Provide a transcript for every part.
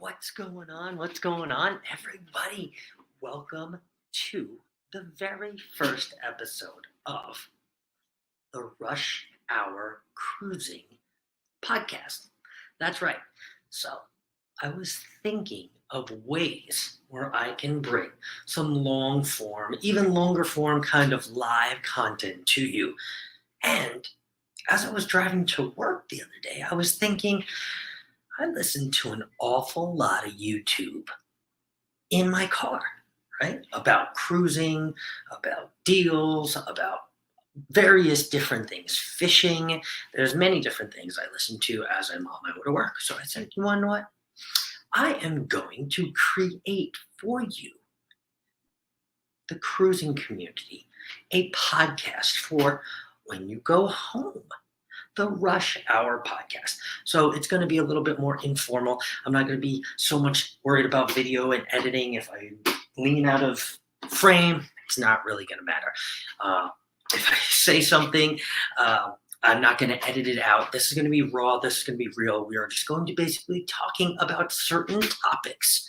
What's going on? What's going on, everybody? Welcome to the very first episode of the Rush Hour Cruising podcast. That's right. So, I was thinking of ways where I can bring some long form, even longer form kind of live content to you. And as I was driving to work the other day, I was thinking, I listen to an awful lot of YouTube in my car, right? About cruising, about deals, about various different things, fishing. There's many different things I listen to as I'm on my way to work. So I said, you want to know what? I am going to create for you, the cruising community, a podcast for when you go home. The Rush Hour podcast. So it's going to be a little bit more informal. I'm not going to be so much worried about video and editing. If I lean out of frame, it's not really going to matter. If I say something, I'm not going to edit it out. This is going to be raw. This is going to be real. We are just going to basically talking about certain topics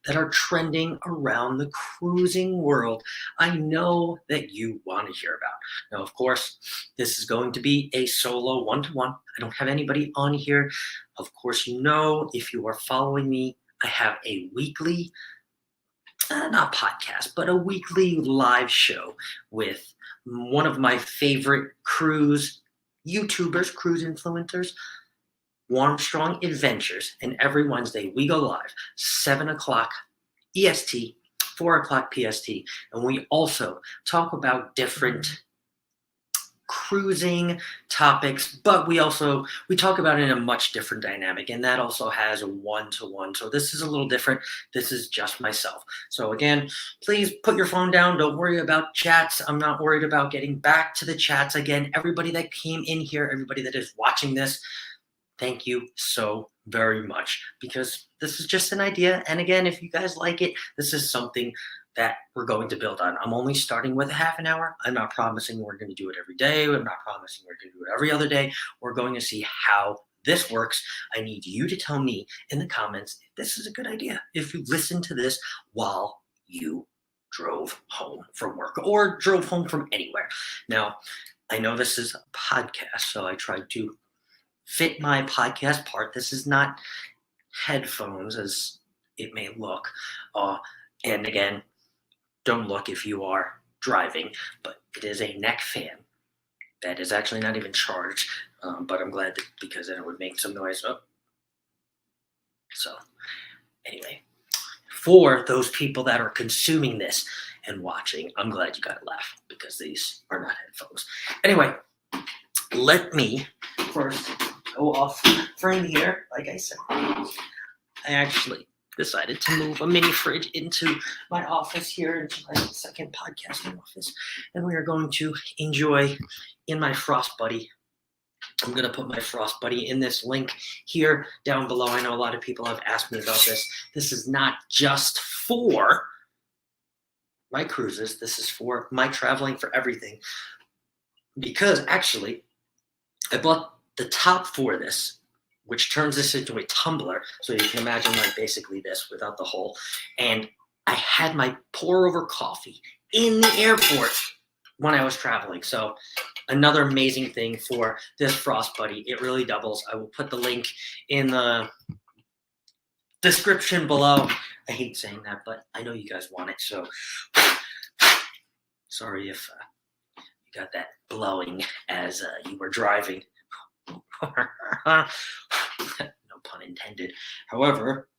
that are trending around the cruising world. I know that you want to hear about. Now, of course, this is going to be a solo one-to-one. I don't have anybody on here. Of course, you know, if you are following me, I have a weekly, not podcast, but a weekly live show with one of my favorite cruise YouTubers, cruise influencers, Warmstrong Adventures, and every Wednesday we go live, 7 o'clock EST, 4 o'clock PST, and we also talk about different cruising topics, but we talk about it in a much different dynamic, and that also has a one-to-one. So this is a little different. This is just myself. So again, please put your phone down. Don't worry about chats. I'm not worried about getting back to the chats. Again, everybody that came in here, everybody that is watching this, thank you so very much, because this is just an idea. And again, if you guys like it, this is something that we're going to build on. I'm only starting with a half an hour. I'm not promising we're going to do it every day. I'm not promising we're going to do it every other day. We're going to see how this works. I need you to tell me in the comments if this is a good idea, if you listen to this while you drove home from work or drove home from anywhere. Now, I know this is a podcast, so I tried to fit my podcast part. This is not headphones as it may look. And again, don't look if you are driving, but it is a neck fan that is actually not even charged. But I'm glad that, because then it would make some noise. So anyway, for those people that are consuming this and watching, I'm glad you got a laugh, because these are not headphones. Anyway, let me first go off frame here. Like I said, I actually decided to move a mini fridge into my office here, into my second podcasting office, and we are going to enjoy in my Frost Buddy. I'm going to put my Frost Buddy in this link here down below. I know a lot of people have asked me about this. This is not just for my cruises. This is for my traveling, for everything, because actually I bought the top for this, which turns this into a tumbler. So you can imagine, like, basically this without the hole. And I had my pour over coffee in the airport when I was traveling. So another amazing thing for this Frost Buddy. It really doubles. I will put the link in the description below. I hate saying that, but I know you guys want it. So sorry if you got that blowing as you were driving. No pun intended. However,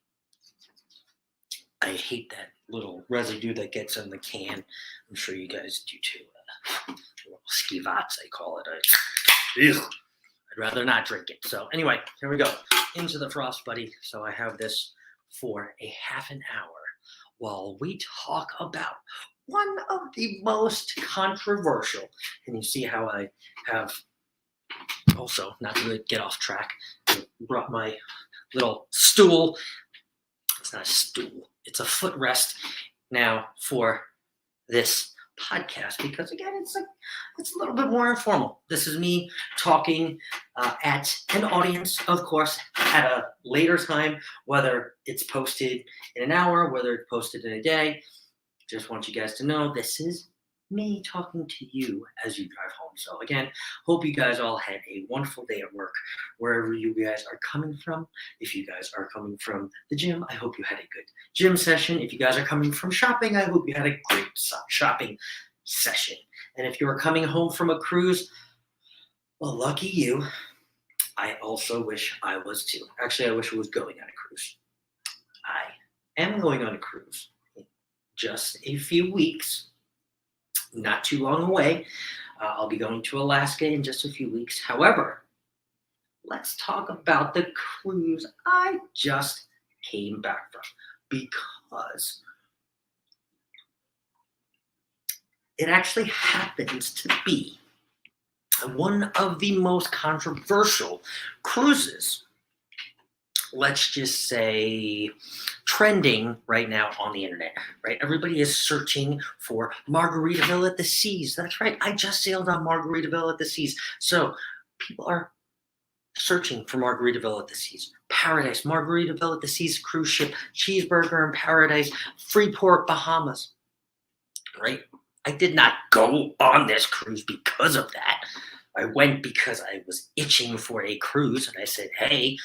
I hate that little residue that gets in the can. I'm sure you guys do too. Skivats, I call it. I'd rather not drink it. So anyway, here we go. Into the Frost Buddy. So I have this for a half an hour while we talk about one of the most controversial. And you see how I have also, not to get off track, I brought my little stool. It's not a stool. It's a footrest now for this podcast because, again, it's a little bit more informal. This is me talking at an audience, of course, at a later time, whether it's posted in an hour, whether it's posted in a day. Just want you guys to know this is me talking to you as you drive home. So again, hope you guys all had a wonderful day at work, wherever you guys are coming from. If you guys are coming from the gym, I hope you had a good gym session. If you guys are coming from shopping, I hope you had a great shopping session. And if you are coming home from a cruise, well, lucky you. I also wish I was too. Actually, I wish I was going on a cruise. I am going on a cruise in just a few weeks. Not too long away. I'll be going to Alaska in just a few weeks. However, let's talk about the cruise I just came back from, because it actually happens to be one of the most controversial cruises, let's just say, trending right now on the internet, right? Everybody is searching for Margaritaville at the Seas. That's right. I just sailed on Margaritaville at the Seas. So people are searching for Margaritaville at the Seas. Paradise, Margaritaville at the Seas cruise ship, cheeseburger in paradise, Freeport, Bahamas, right? I did not go on this cruise because of that. I went because I was itching for a cruise, and I said, hey,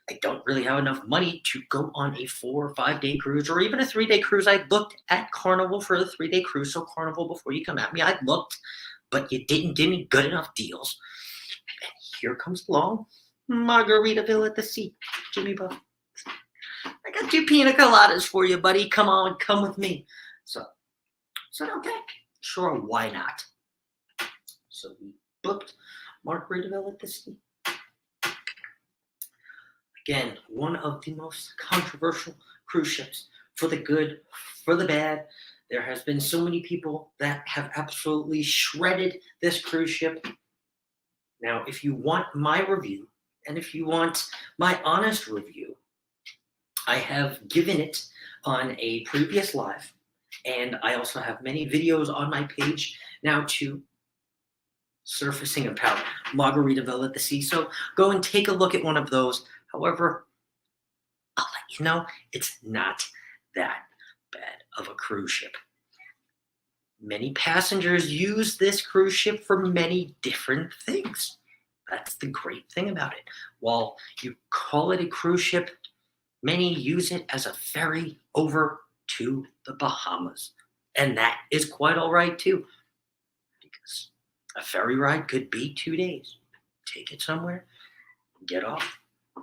I don't really have enough money to go on a 4 or 5 day cruise or even a 3-day cruise. I looked at Carnival for the 3-day cruise. So Carnival, before you come at me, I looked, but you didn't give me good enough deals. And here comes along Margaritaville at the Sea. Jimmy Buff. I got 2 pina coladas for you, buddy. Come on, come with me. So I said, okay, sure, why not? So we booked Margaritaville at the Sea. Again, one of the most controversial cruise ships, for the good, for the bad. There has been so many people that have absolutely shredded this cruise ship. Now, if you want my review, and if you want my honest review, I have given it on a previous live, and I also have many videos on my page now too, surfacing about Margaritaville at the Sea. So go and take a look at one of those. However, I'll let you know it's not that bad of a cruise ship. Many passengers use this cruise ship for many different things. That's the great thing about it. While you call it a cruise ship, many use it as a ferry over to the Bahamas. And that is quite all right too, because a ferry ride could be 2 days. Take it somewhere, get off,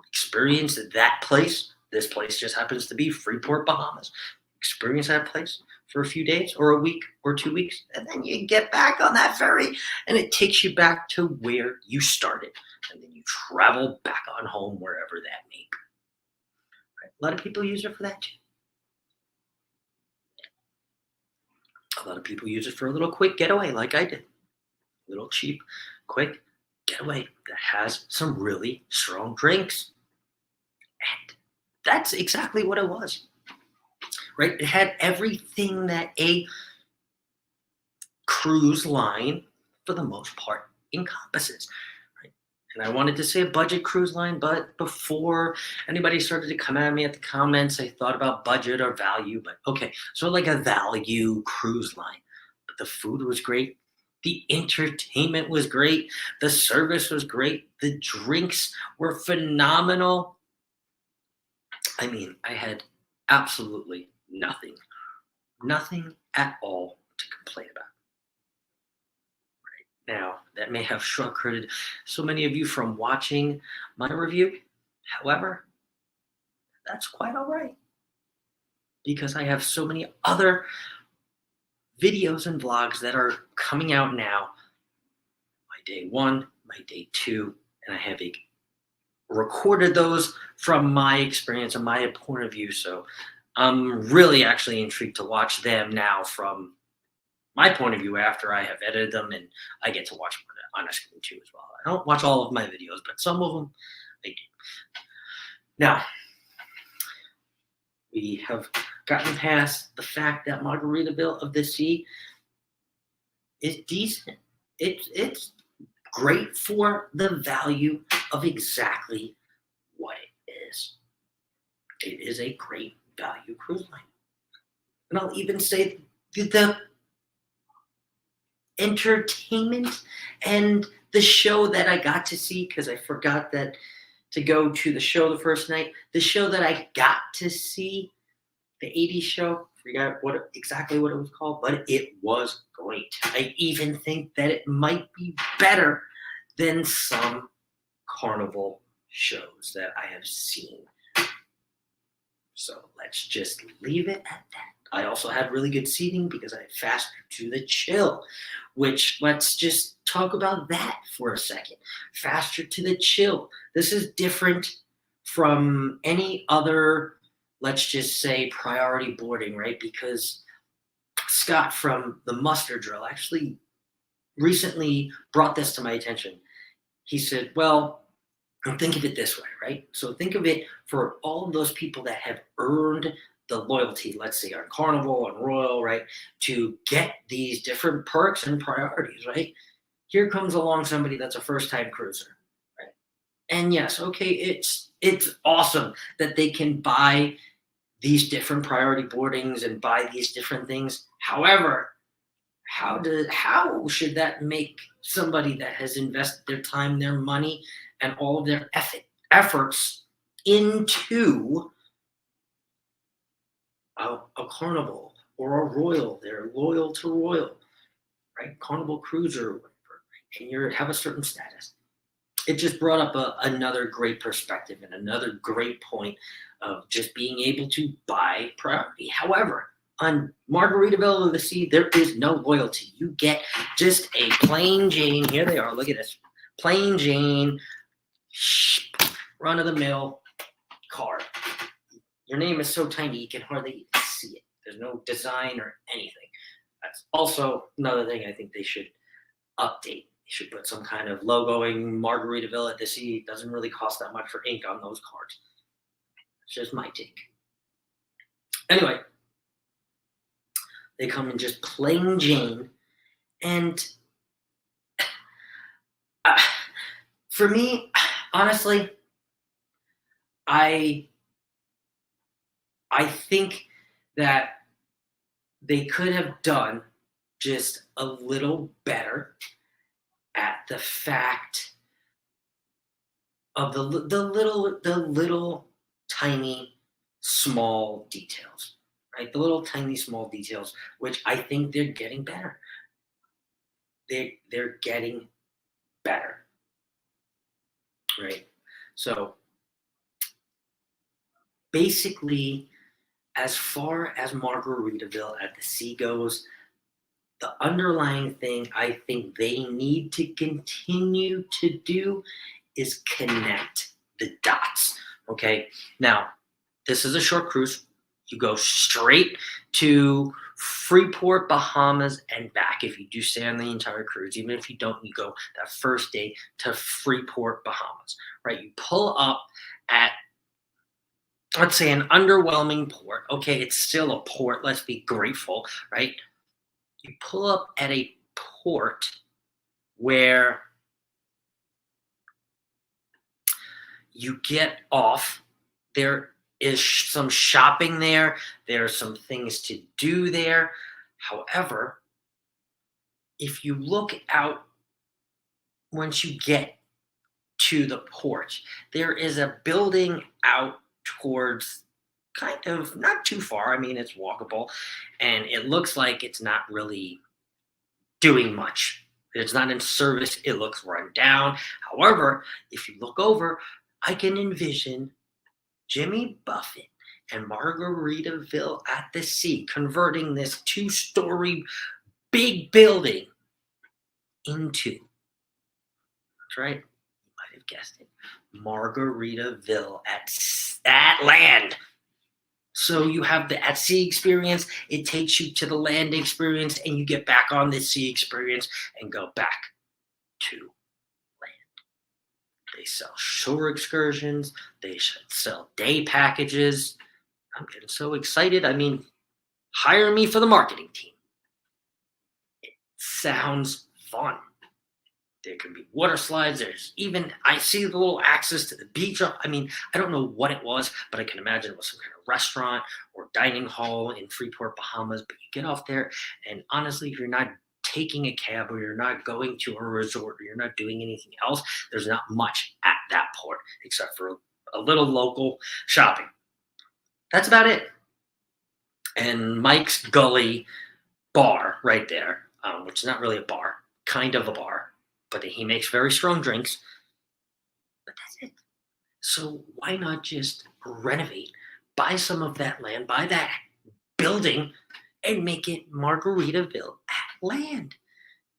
experience that place. This place just happens to be Freeport, Bahamas. Experience that place for a few days or a week or 2 weeks, and then you get back on that ferry and it takes you back to where you started, and then you travel back on home, wherever that may be. Right? A lot of people use it for that too. A lot of people use it for a little quick getaway like I did. A little cheap, quick getaway that has some really strong drinks. And that's exactly what it was, right? It had everything that a cruise line, for the most part, encompasses, right? And I wanted to say a budget cruise line, but before anybody started to come at me at the comments, I thought about budget or value. But okay, so like a value cruise line. But the food was great. The entertainment was great. The service was great. The drinks were phenomenal. I mean, I had absolutely nothing at all to complain about. Right now, that may have short-circuited so many of you from watching my review. However, that's quite all right, because I have so many other videos and vlogs that are coming out now. My day 1, my day 2, and I have recorded those from my experience and my point of view. So I'm really actually intrigued to watch them now from my point of view after I have edited them, and I get to watch them on a screen too as well. I don't watch all of my videos, but some of them I do. Now, we have gotten past the fact that Margaritaville of the Sea is decent. It's great for the value of exactly what it is. It is a great value cruise line. And I'll even say the entertainment and the show that I got to see, because I forgot that to go to the show the first night. The show that I got to see, the 80s show, forgot exactly what it was called, but it was great. I even think that it might be better than some carnival shows that I have seen. So let's just leave it at that. I also had really good seating because I had faster to the chill, which let's just talk about that for a second. Faster to the chill. This is different from any other, let's just say, priority boarding, right? Because Scott from the Muster Drill actually recently brought this to my attention. He said, well, think of it this way, right? So think of it for all of those people that have earned the loyalty, let's say on Carnival and Royal, right, to get these different perks and priorities, right? Here comes along somebody that's a first-time cruiser, right? And yes, okay, it's awesome that they can buy these different priority boardings and buy these different things. However, how should that make somebody that has invested their time, their money, and all of their efforts into a Carnival or a Royal? They're loyal to Royal, right? Carnival Cruiser or whatever, and you have a certain status. It just brought up another great perspective and another great point of just being able to buy priority. However, on Margaritaville of the Sea, there is no loyalty. You get just a plain Jane. Here they are. Look at this. Plain Jane, run-of-the-mill card. Your name is so tiny you can hardly see it. There's no design or anything. That's also another thing I think they should update. They should put some kind of logoing Margaritaville at the Sea. It doesn't really cost that much for ink on those cards. It's just my take. Anyway, they come in just plain Jane. And for me, honestly, I think that they could have done just a little better at the fact of the little tiny small details, right? The little tiny small details, which I think they're getting better. They're getting better, right? So basically, as far as Margaritaville at the Sea goes, the underlying thing I think they need to continue to do is connect the dots. Okay, now this is a short cruise. You go straight to Freeport, Bahamas, and back. If you do stay on the entire cruise, even if you don't, you go that first day to Freeport, Bahamas. Right? You pull up at, let's say, an underwhelming port. Okay, it's still a port. Let's be grateful, right? You pull up at a port where you get off. There is some shopping there. There are some things to do there. However, if you look out once you get to the port, there is a building out towards kind of not too far. I mean, it's walkable, and it looks like it's not really doing much. It's not in service. It looks run down. However, if you look over, I can envision Jimmy Buffett and Margaritaville at the Sea converting this 2-story big building into, that's right, you might have guessed it, Margaritaville at land. So you have the at sea experience, it takes you to the land experience, and you get back on the sea experience and go back to land. They sell shore excursions, they sell day packages. I'm getting so excited. I mean, hire me for the marketing team. sounds fun. There can be water slides. There's even, I see the little access to the beach. I mean, I don't know what it was, but I can imagine it was some kind of restaurant or dining hall in Freeport, Bahamas. But you get off there, and honestly, if you're not taking a cab or you're not going to a resort or you're not doing anything else, there's not much at that port except for a little local shopping. That's about it. And Mike's Gully bar right there, which is not really a bar, kind of a bar, but he makes very strong drinks. But that's it. So why not just renovate, buy some of that land, buy that building, and make it Margaritaville at land?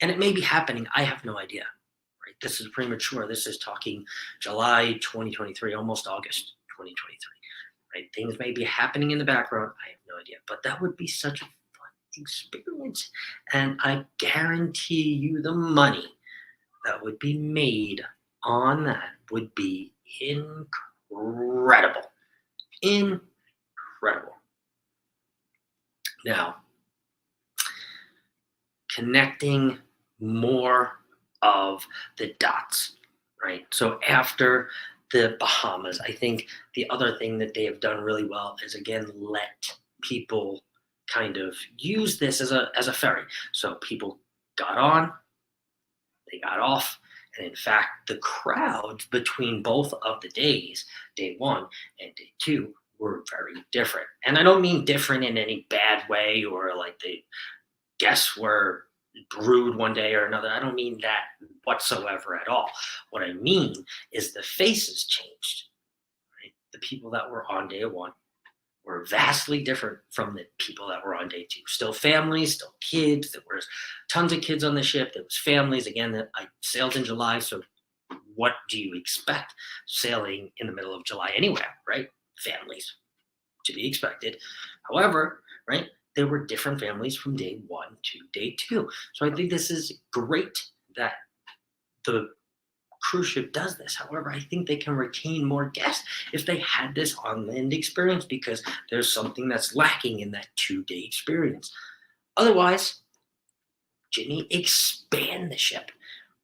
And it may be happening. I have no idea. Right? This is premature. This is talking July 2023, almost August 2023. Right? Things may be happening in the background. I have no idea. But that would be such a fun experience. And I guarantee you the money that would be made on that would be incredible. Incredible. Now, connecting more of the dots, right? So after the Bahamas, I think the other thing that they have done really well is, again, let people kind of use this as a ferry. So people got on, they got off, and in fact, the crowds between both of the days, day one and day two, were very different. And I don't mean different in any bad way or like the guests were rude one day or another. I don't mean that whatsoever at all. What I mean is the faces changed. Right? The people that were on day one were vastly different from the people that were on day two. Still families, still kids. There was tons of kids on the ship. There was families. Again, that I sailed in July, so what do you expect sailing in the middle of July anywhere, right? Families, to be expected. However, right, there were different families from day one to day two. So I think this is great that the cruise ship does this. However, I think they can retain more guests if they had this on land experience, because there's something that's lacking in that 2-day experience. Otherwise, Jimmy, expand the ship,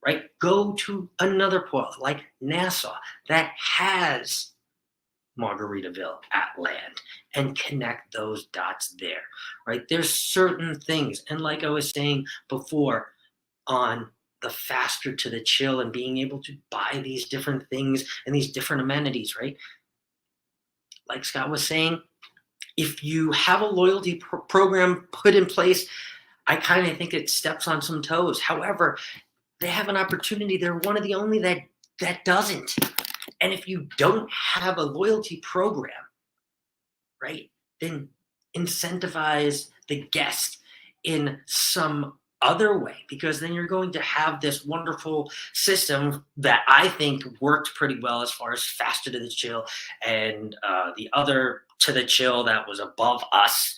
right? Go to another port like Nassau that has Margaritaville at land and connect those dots there, right? There's certain things. And like I was saying before, on the faster to the chill and being able to buy these different things and these different amenities, right? Like Scott was saying, if you have a loyalty program put in place, I kind of think it steps on some toes. However, they have an opportunity. They're one of the only that doesn't. And if you don't have a loyalty program, right, then incentivize the guest in some other way, because then you're going to have this wonderful system that I think worked pretty well as far as faster to the chill, and the other to the chill that was above us,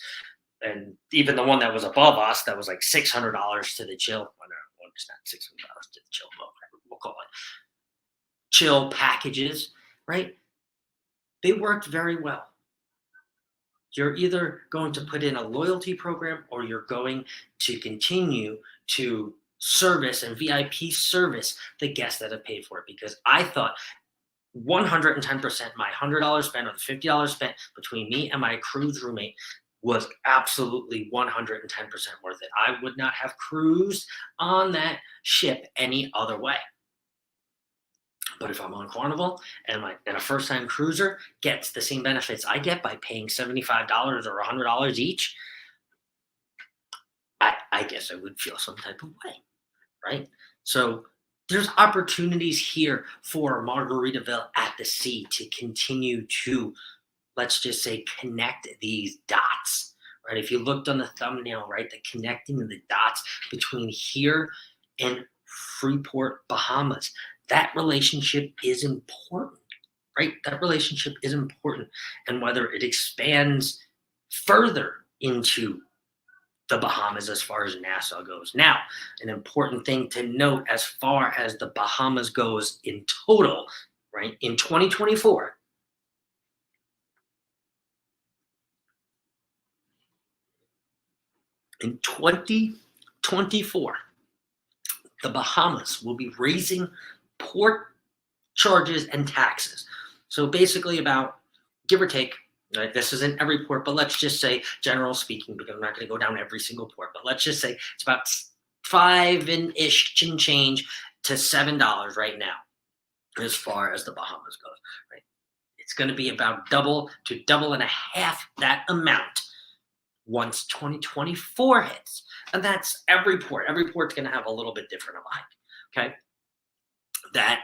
and even the one that was above us that was like $600 to the chill. Oh, no, it's not $600 to the chill, but we'll call it chill packages, right? They worked very well. You're either going to put in a loyalty program or you're going to continue to service and VIP service the guests that have paid for it. Because I thought 110% my $100 spent or the $50 spent between me and my cruise roommate was absolutely 110% worth it. I would not have cruised on that ship any other way. But if I'm on Carnival and a first-time cruiser gets the same benefits I get by paying $75 or $100 each, I guess I would feel some type of way, right? So there's opportunities here for Margaritaville at the Sea to continue to, let's just say, connect these dots, right? If you looked on the thumbnail, right, the connecting of the dots between here and Freeport, Bahamas, that relationship is important, right? That relationship is important. And whether it expands further into the Bahamas as far as Nassau goes. Now, an important thing to note as far as the Bahamas goes in total, right? In 2024, in 2024, the Bahamas will be raising port charges and taxes. So basically about, give or take, right, this isn't every port, but let's just say, general speaking, because I'm not going to go down every single port, but let's just say it's about five and ish change to $7 right now, as far as the Bahamas goes, right? It's going to be about double to double and a half that amount once 2024 hits. And that's every port. Every port's going to have a little bit different of a hike, okay? That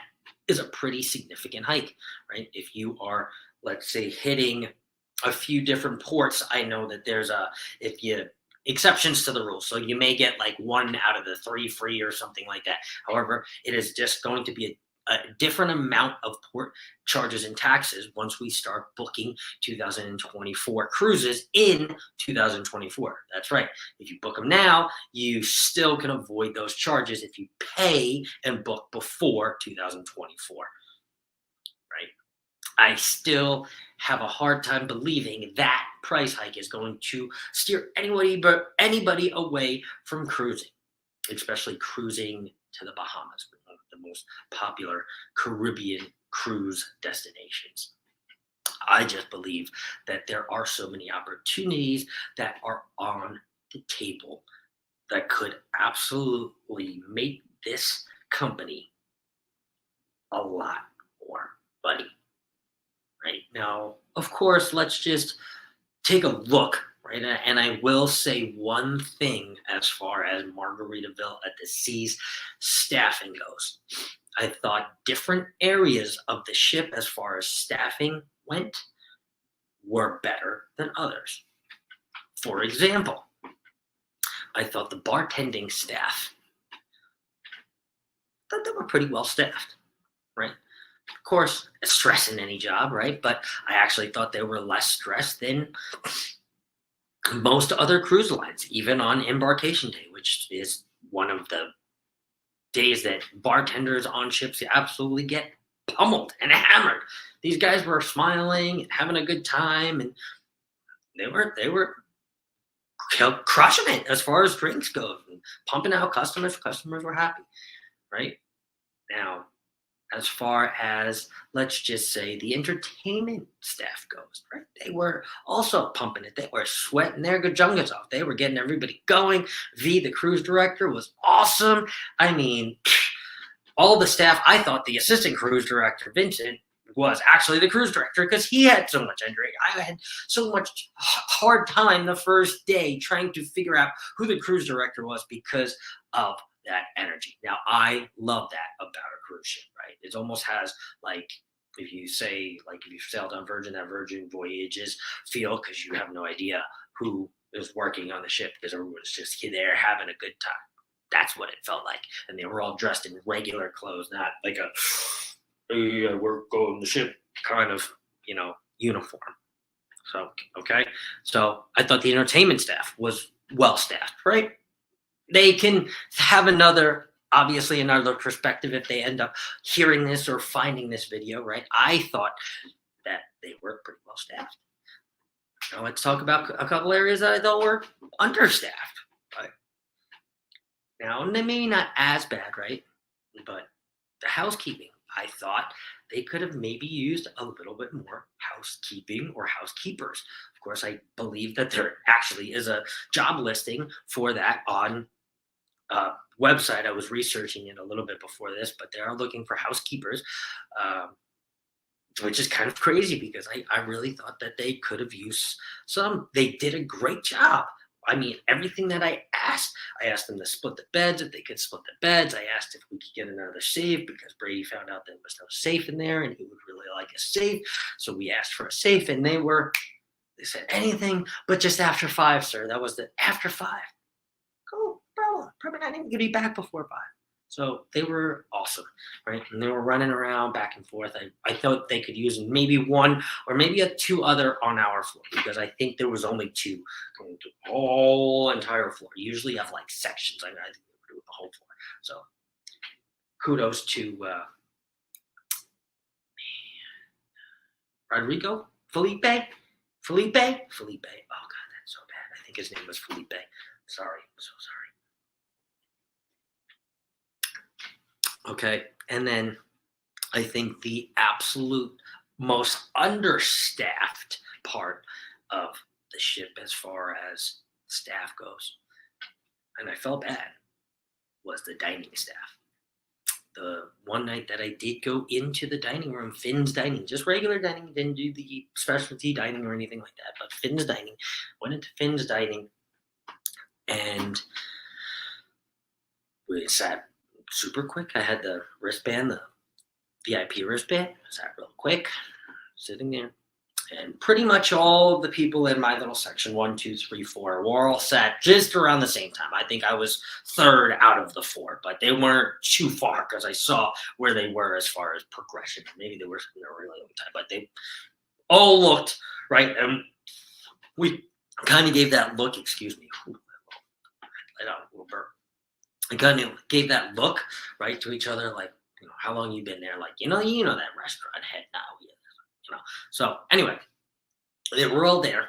is a pretty significant hike, right? If you are, let's say, hitting a few different ports, I know that there's exceptions to the rule. So you may get like one out of the three free or something like that. However, it is just going to be a different amount of port charges and taxes once we start booking 2024 cruises in 2024. That's right. If you book them now, you still can avoid those charges if you pay and book before 2024. Right? I still have a hard time believing that price hike is going to steer anybody away from cruising, especially cruising to the Bahamas, one of the most popular Caribbean cruise destinations. I just believe that there are so many opportunities that are on the table that could absolutely make this company a lot more money. Right now, of course, let's just take a look, right? And I will say one thing as far as Margaritaville at the Seas staffing goes. I thought different areas of the ship, as far as staffing went, were better than others. For example, I thought the bartending staff, thought they were pretty well staffed, right? Of course, it's stress in any job, right? But I actually thought they were less stressed than most other cruise lines, even on embarkation day, which is one of the days that bartenders on ships absolutely get pummeled and hammered. These guys were smiling and having a good time, and they were crushing it as far as drinks go, and pumping out customers. Customers were happy, right? Now, as far as, let's just say, the entertainment staff goes, right? They were also pumping it. They were sweating their gajungas off. They were getting everybody going. V, the cruise director, was awesome. I mean, all the staff, I thought the assistant cruise director, Vincent, was actually the cruise director because he had so much energy. I had so much hard time the first day trying to figure out who the cruise director was because of that energy. Now, I love that about a cruise ship, right? It almost has, like, if you say, like, if you sailed on Virgin, that Virgin Voyages feel, because you have no idea who is working on the ship because everyone's just there having a good time. That's what it felt like. And they were all dressed in regular clothes, not like a, hey, I work on the ship kind of, uniform. So, okay. So I thought the entertainment staff was well staffed, right? They can have obviously another perspective if they end up hearing this or finding this video, right? I thought that they were pretty well staffed. Now let's talk about a couple areas that I thought were understaffed, right? Now, they may not as bad, right? But the housekeeping, I thought they could have maybe used a little bit more housekeeping or housekeepers. Of course, I believe that there actually is a job listing for that on website. I was researching it a little bit before this, but they are looking for housekeepers, which is kind of crazy because I really thought that they could have used some. They did a great job. I mean, everything that I asked them to split the beds, if they could split the beds. I asked if we could get another safe because Brady found out there was no safe in there and he would really like a safe. So we asked for a safe and they said anything but just after 5, sir. That was the after 5. Cool, bro. Probably not even going to be back before 5. So they were awesome, right? And they were running around back and forth. I thought they could use maybe one or maybe 2 other on our floor because I think there was only 2 going to the whole entire floor. Usually you have like sections. I think they would do it the whole floor. So kudos to Rodrigo, Felipe. Oh God, that's so bad. I think his name was Felipe. Sorry, I'm so sorry. Okay. And then I think the absolute most understaffed part of the ship as far as staff goes, and I felt bad, was the dining staff. The one night that I did go into the dining room, Finn's dining, just regular dining, didn't do the specialty dining or anything like that, but Finn's dining, went into Finn's dining and we sat super quick. I had the wristband, the VIP wristband, sat real quick, sitting there. And pretty much all the people in my little section, one, two, three, four, were all sat just around the same time. I think I was third out of the four, but they weren't too far because I saw where they were as far as progression. Maybe they were in a really long time, but they all looked right. And we kind of gave that look, excuse me. I don't, little burp. I kind of gave that look right to each other, like, how long you been there? Like, that restaurant head now, So anyway, they were all there,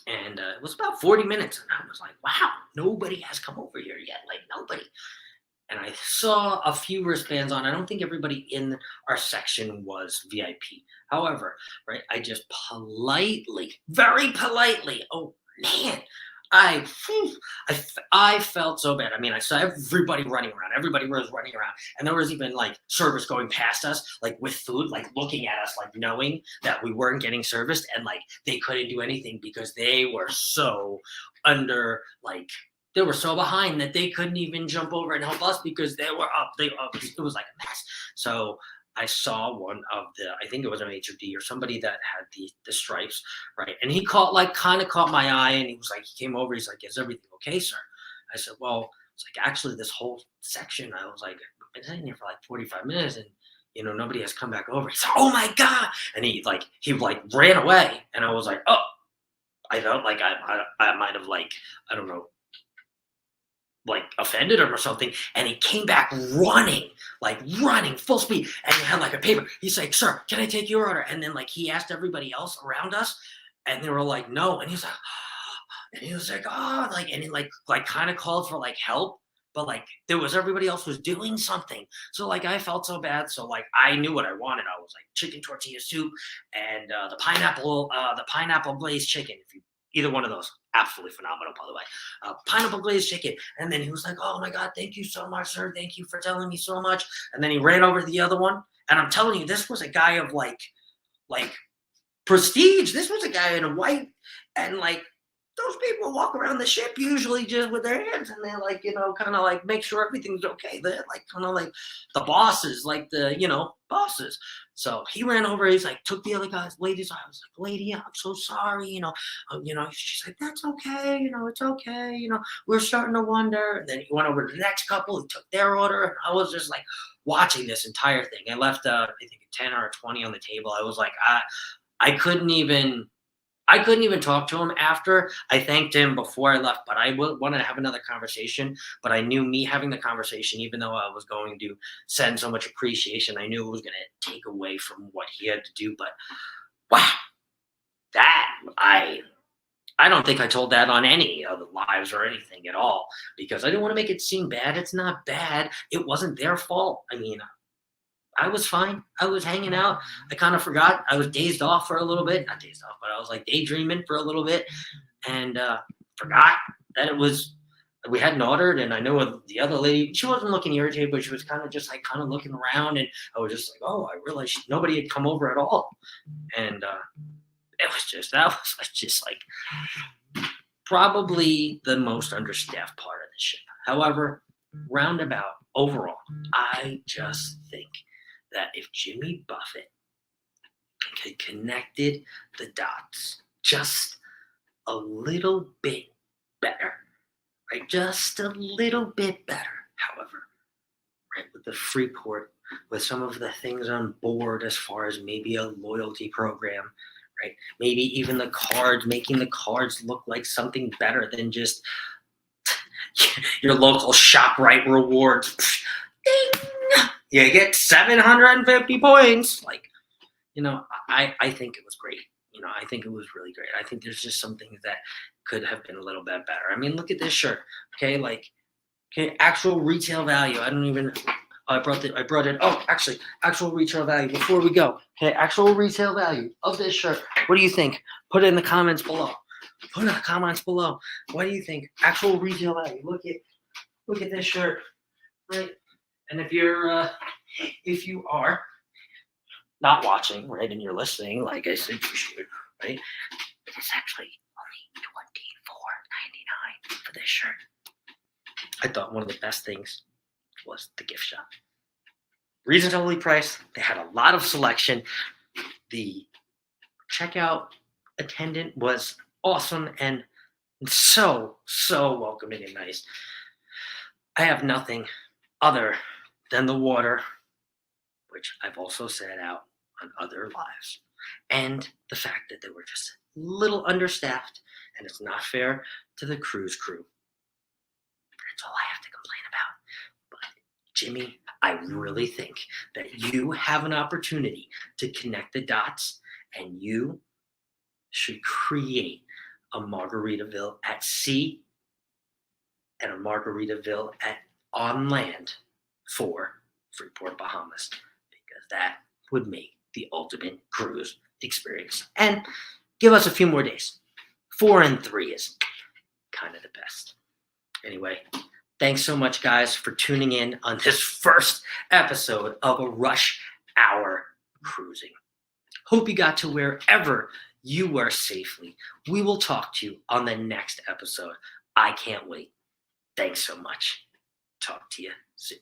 and it was about 40 minutes, and I was like, wow, nobody has come over here yet, like nobody. And I saw a few wristbands on. I don't think everybody in our section was VIP. However, right, I just politely, very politely, oh man, I, I felt so bad. I mean, I saw everybody running around. Everybody was running around, and there was even like service going past us, like with food, like looking at us, like knowing that we weren't getting serviced, and like they couldn't do anything because they were so under, like they were so behind that they couldn't even jump over and help us because they were up. It was like a mess. So I saw one of I think it was an HOD or somebody that had the stripes, right? And he kind of caught my eye, and he was like, he came over, he's like, "Is everything okay, sir?" I said, "Well," it's like, actually, this whole section, I was like, "I've been sitting here for like 45 minutes, and nobody has come back over." He's like, "Oh my god!" And he ran away, and I was like, "Oh." I felt like I might have, like, I don't know, like offended him or something, and he came back running, like running full speed, and he had like a paper. He's like, "Sir, can I take your order?" And then like he asked everybody else around us, and they were like, "No." And he was like, and he was like, "Oh," like, and he like kind of called for like help, but like there was everybody else was doing something. So like I felt so bad. So like I knew what I wanted. I was like chicken tortilla soup and the pineapple glazed chicken. If you Either one of those, absolutely phenomenal, by the way. Pineapple glazed chicken. And then he was like, "Oh my God, thank you so much, sir. Thank you for telling me so much." And then he ran over to the other one. And I'm telling you, this was a guy of like prestige. This was a guy in a white, and like those people walk around the ship usually just with their hands, and they like, kind of like make sure everything's okay. They're like kind of like the bosses, like the, bosses. So he ran over, he's like, took the other lady's eye. I was like, "Lady, I'm so sorry, she's like, "That's okay, it's okay, we're starting to wonder." And then he went over to the next couple, he took their order, and I was just like watching this entire thing. I left I think a 10 or a 20 on the table. I was like, I couldn't even talk to him after. I thanked him before I left, but I wanted to have another conversation. But I knew me having the conversation, even though I was going to send so much appreciation, I knew it was going to take away from what he had to do. But wow, that I don't think I told that on any of the lives or anything at all, because I didn't want to make it seem bad. It's not bad. It wasn't their fault. I mean, I was fine. I was hanging out. I kind of forgot. I was dazed off for a little bit. Not dazed off, but I was like daydreaming for a little bit, and forgot that we hadn't ordered. And I know the other lady, she wasn't looking irritated, but she was kind of just like kind of looking around. And I was just like, oh, I realized nobody had come over at all. And that was just like probably the most understaffed part of the ship. However, roundabout overall, I just think that if Jimmy Buffett had connected the dots just a little bit better, right? Just a little bit better, however, right? With the Freeport, with some of the things on board as far as maybe a loyalty program, right? Maybe even the cards, making the cards look like something better than just your local ShopRite rewards. Ding! You get 750 points. Like, I think it was great. I think it was really great. I think there's just some things that could have been a little bit better. I mean, look at this shirt. Okay, like, okay, actual retail value. I don't even. I brought it. Oh, actually, actual retail value before we go. Okay, actual retail value of this shirt. What do you think? Put it in the comments below. Put it in the comments below. What do you think? Actual retail value. Look at this shirt, right? And if you are not watching, right, and you're listening, like I said you should, right? It's actually only $24.99 for this shirt. I thought one of the best things was the gift shop. Reasonably priced. They had a lot of selection. The checkout attendant was awesome and so welcoming and nice. I have nothing other than the water, which I've also said out on other lives, and the fact that they were just a little understaffed, and it's not fair to the cruise crew. That's all I have to complain about. But Jimmy, I really think that you have an opportunity to connect the dots, and you should create a Margaritaville at sea and a Margaritaville on land for Freeport Bahamas, because that would make the ultimate cruise experience. And give us a few more days. 4 and 3 is kind of the best. Anyway, thanks so much, guys, for tuning in on this first episode of a rush hour cruising. Hope you got to wherever you were safely. We will talk to you on the next episode. I can't wait. Thanks so much. Talk to you soon.